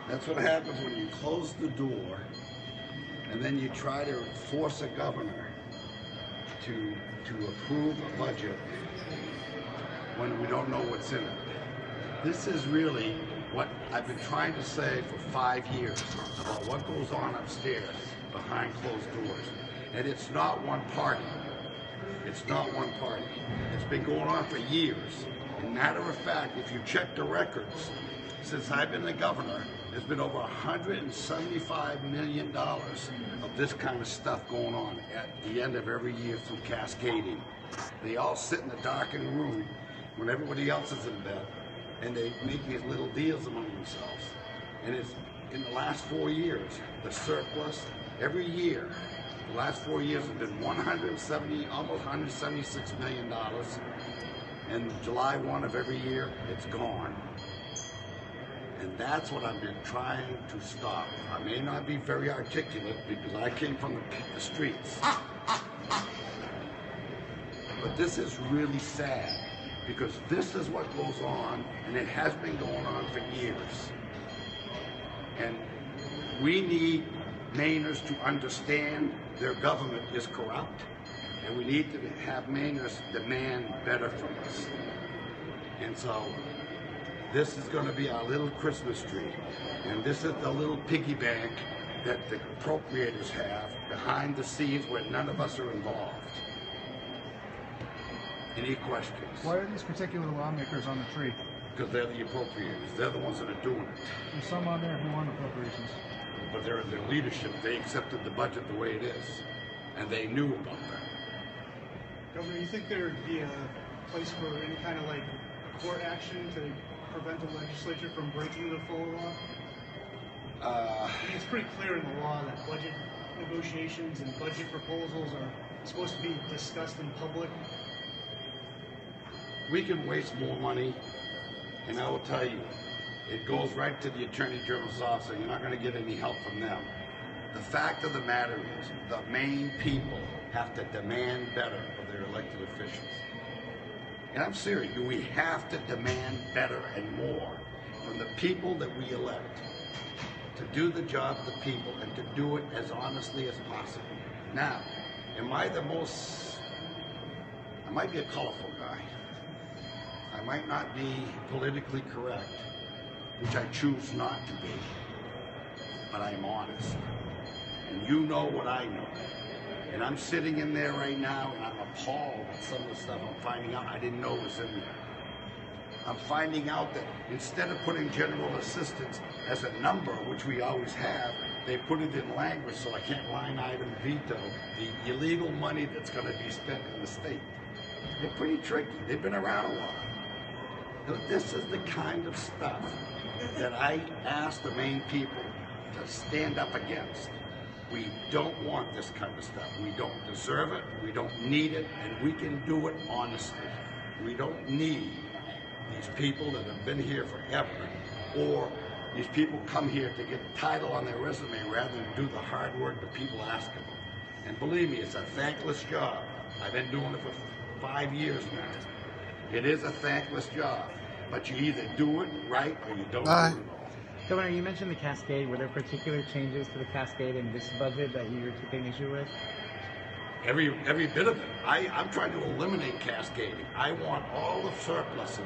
That's what happens when you close the door and then you try to force a governor to approve a budget when we don't know what's in it. This is really what I've been trying to say for 5 years about what goes on upstairs behind closed doors. And it's not one party. It's not one party. It's been going on for years. And matter of fact, if you check the records, since I've been the governor, there's been over $175 million of this kind of stuff going on at the end of every year through cascading. They all sit in a darkened room when everybody else is in bed, and they make these little deals among themselves. And it's in the last 4 years, the surplus every year, the last 4 years have been almost $176 million. And July 1 of every year, it's gone. And that's what I've been trying to stop. I may not be very articulate because I came from the streets. But this is really sad because this is what goes on, and it has been going on for years. And we need Mainers to understand their government is corrupt, and we need to have Mainers demand better from us. And so this is going to be our little Christmas tree, and this is the little piggy bank that the appropriators have behind the scenes where none of us are involved. Any questions? Why are these particular lawmakers on the tree? Because they're the appropriators. They're the ones that are doing it. There's some on there who want appropriations. But they're in their leadership. They accepted the budget the way it is, and they knew about that. Governor, you think there would be a place for any kind of like court action to prevent the legislature from breaking the full law? I mean, it's pretty clear in the law that budget negotiations and budget proposals are supposed to be discussed in public. We can waste more money, and I will tell you, it goes right to the Attorney General's office, and you're not going to get any help from them. The fact of the matter is, the Maine people have to demand better of their elected officials. And I'm serious, we have to demand better and more from the people that we elect to do the job of the people and to do it as honestly as possible. Now, am I the most, I might be a colorful guy. I might not be politically correct, which I choose not to be, but I am honest. And you know what I know. And I'm sitting in there right now and I'm appalled at some of the stuff I'm finding out I didn't know was in there. I'm finding out that instead of putting general assistance as a number, which we always have, they put it in language so I can't line item veto the illegal money that's going to be spent in the state. They're pretty tricky. They've been around a while. This is the kind of stuff that I ask the Maine people to stand up against. We don't want this kind of stuff. We don't deserve it, we don't need it, and we can do it honestly. We don't need these people that have been here forever, or these people come here to get a title on their resume rather than do the hard work that people ask of them. And believe me, it's a thankless job. I've been doing it for 5 years now. It is a thankless job, but you either do it right or you don't do it at all. Governor, you mentioned the cascade. Were there particular changes to the cascade in this budget that you're taking issue with? Every bit of it. I'm trying to eliminate cascading. I want all the surpluses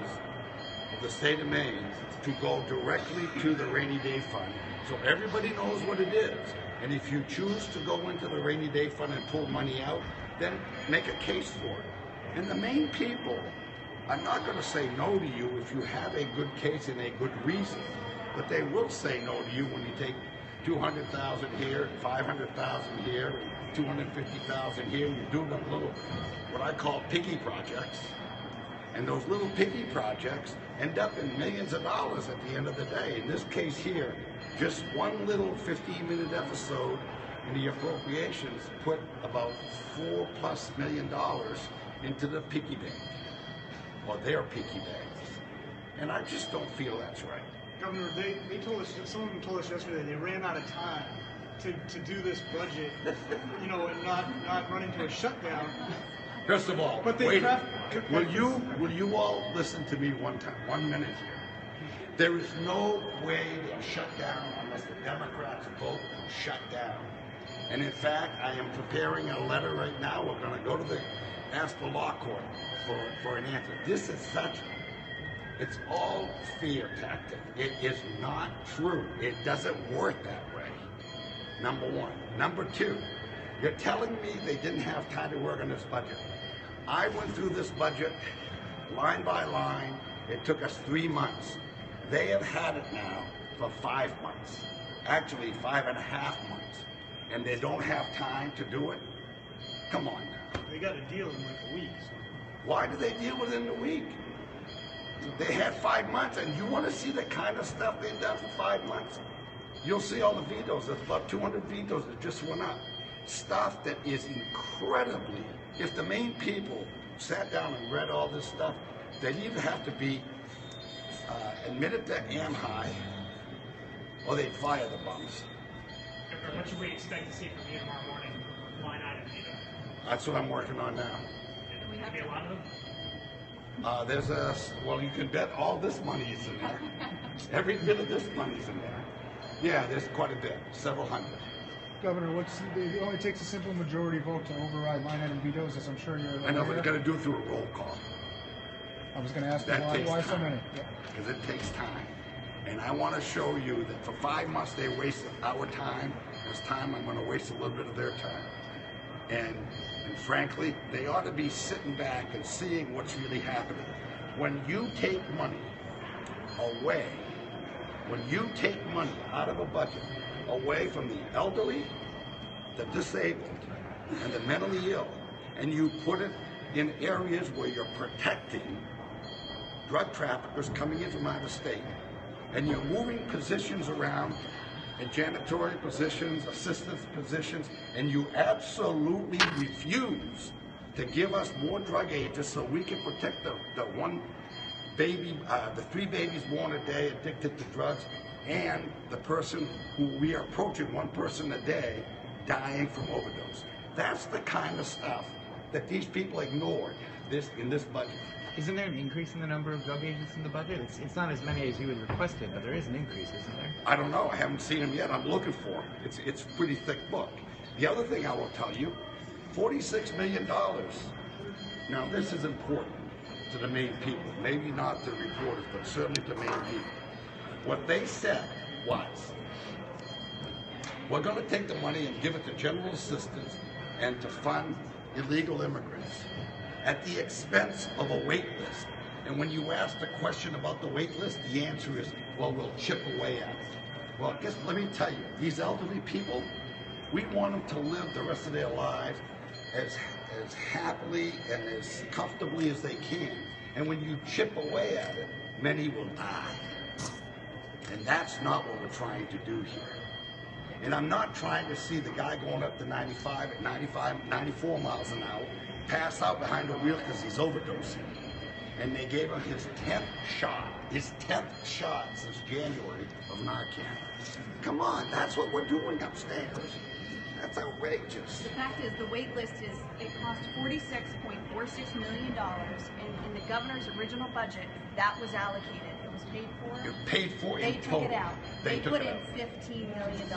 of the state of Maine to go directly to the rainy day fund so everybody knows what it is. And if you choose to go into the rainy day fund and pull money out, then make a case for it. And the Maine people are not going to say no to you if you have a good case and a good reason. But they will say no to you when you take $200,000 here, $500,000 here, and $250,000 here. You do them little, what I call piggy projects. And those little piggy projects end up in millions of dollars at the end of the day. In this case here, just one little 15-minute episode in the appropriations put about $4+ million into the piggy bank, or their piggy banks. And I just don't feel that's right. Governor, they told us, some of them told us yesterday they ran out of time to do this budget, you know, and not run into a shutdown. First of all, but they wait, will you all listen to me 1 minute here? There is no way they'll shut down unless the Democrats vote to shut down. And in fact, I am preparing a letter right now. We're going to go to ask the law court for an answer. This is it's all fear tactic. It is not true. It doesn't work that way. Number one. Number two, you're telling me they didn't have time to work on this budget. I went through this budget line by line. It took us 3 months. They have had it now for 5 months. Actually, 5.5 months. And they don't have time to do it? Come on now. They got a deal in like a week. So. Why did they deal within the week? They had 5 months, and you want to see the kind of stuff they've done for 5 months? You'll see all the vetoes. There's about 200 vetoes that just went up. Stuff that is incredibly, if the Maine people sat down and read all this stuff, they'd either have to be admitted to AMHI, or they'd fire the bums. Governor, what should we expect to see from you tomorrow morning? Line item veto. That's what I'm working on now. And we have a lot of them. Well, you can bet all this money is in there. Every bit of this money's in there. Yeah, there's quite a bit, several hundred. Governor, it only takes a simple majority vote to override line item vetoes, as I'm sure you're aware. I know, but you got to do it through a roll call. I was going to ask you That takes why so time. many? Yeah. Because it takes time. And I want to show you that for 5 months they wasted our time. This time I'm going to waste a little bit of their time. And frankly, they ought to be sitting back and seeing what's really happening. When you take money away, when you take money out of a budget away from the elderly, the disabled, and the mentally ill, and you put it in areas where you're protecting drug traffickers coming in from out of state, and you're moving positions around in janitorial positions, assistance positions, and you absolutely refuse to give us more drug agents so we can protect the one baby, the 3 babies born a day addicted to drugs, and the person who we are approaching 1 person a day dying from overdose. That's the kind of stuff that these people ignored in this budget. Isn't there an increase in the number of drug agents in the budget? It's not as many as you had requested, but there is an increase, isn't there? I don't know. I haven't seen them yet. I'm looking for them. It's a pretty thick book. The other thing I will tell you, $46 million. Now, this is important to the Maine people. Maybe not the reporters, but certainly to Maine people. What they said was, we're going to take the money and give it to general assistance and to fund illegal immigrants at the expense of a wait list. And when you ask the question about the wait list, the answer is, well, we'll chip away at it. Well, let me tell you, these elderly people, we want them to live the rest of their lives as happily and as comfortably as they can. And when you chip away at it, many will die. And that's not what we're trying to do here. And I'm not trying to see the guy going up to 94 miles an hour, pass out behind the wheel because he's overdosing. And they gave him his 10th shot since January of Narcan. Come on, that's what we're doing upstairs. That's outrageous. The fact is, the wait list it cost $46.46 million, and in the governor's original budget, that was allocated. It was paid for. You're paid for They in total. took it out. They took put it in out. $15 million.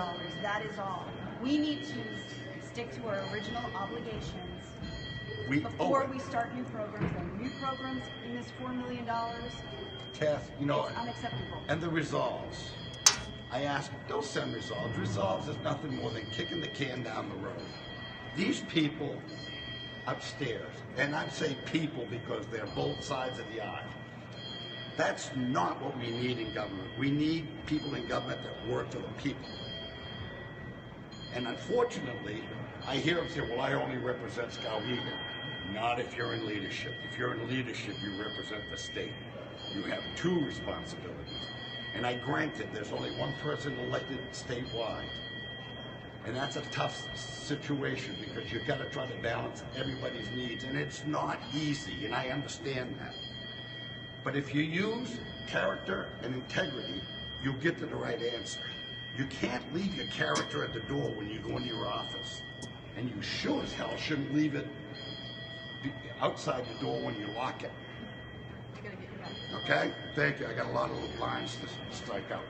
That is all. We need to stick to our original obligations before we start new programs. And new programs in this $4 million, Tess, you know, it's unacceptable. and the resolves. I ask, don't send resolves. Resolves is nothing more than kicking the can down the road. These people upstairs, and I say people because they're both sides of the aisle, that's not what we need in government. We need people in government that work for the people. And unfortunately, I hear them say, well, I only represent Skowhegan. Not if you're in leadership. If you're in leadership, you represent the state. You have 2 responsibilities. And I granted there's only 1 person elected statewide. And that's a tough situation because you've got to try to balance everybody's needs. And it's not easy, and I understand that. But if you use character and integrity, you'll get to the right answer. You can't leave your character at the door when you go into your office. And you sure as hell shouldn't leave it outside the door when you lock it. I gotta get you back. Okay? Thank you. I got a lot of lines to strike out.